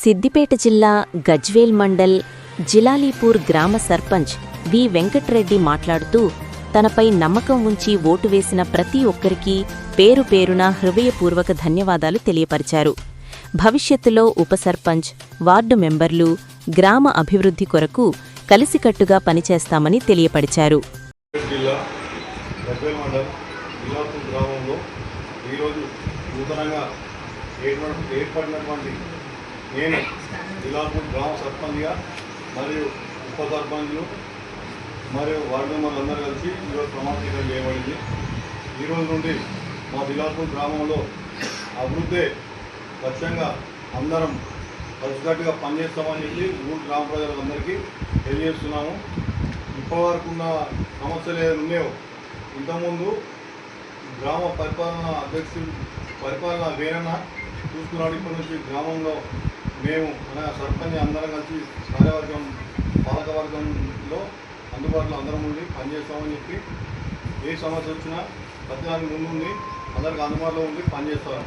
సిద్దిపేట జిల్లా గజ్వేల్ మండల్ జిలాలీపూర్ గ్రామ సర్పంచ్ వి వెంకట్రెడ్డి మాట్లాడుతూ తనపై నమ్మకం ఉంచి ఓటు వేసిన ప్రతి ఒక్కరికీ పేరు పేరున హృదయపూర్వక ధన్యవాదాలు తెలియపరిచారు. భవిష్యత్తులో ఉప సర్పంచ్, వార్డు మెంబర్లు గ్రామ అభివృద్ధి కొరకు కలిసికట్టుగా పనిచేస్తామని తెలియపరిచారు. నేను జిలాపూర్ గ్రామ సర్పంచ్గా మరియు ఉప సర్పంచ్లు మరియు వార్డు మెంబర్లు అందరూ కలిసి ఈరోజు ప్రమాణ స్వీకారం చేయబడింది. ఈరోజు నుండి మా జిలాపూర్ గ్రామంలో అభివృద్ధి లక్ష్యంగా అందరం కలిసికట్టుగా పనిచేస్తామని చెప్పి ఊరు గ్రామ ప్రజలందరికీ తెలియజేస్తున్నాము. ఇప్పటివరకు ఉన్న సమస్యలు ఏదైనా ఉన్నాయో ఇంతకుముందు గ్రామ పరిపాలన వేరన్నా చూసుకున్నాడు. ఇప్పటి నుంచి గ్రామంలో మేము సర్పంచ్ అందరం కలిసి కార్యవర్గం పాలకవర్గంలో అందుబాటులో అందరం ఉండి పనిచేస్తామని చెప్పి ఏ సమస్య వచ్చినా ప్రతిదానికి ముందుండి అందరికి అందుబాటులో ఉండి పనిచేస్తాము.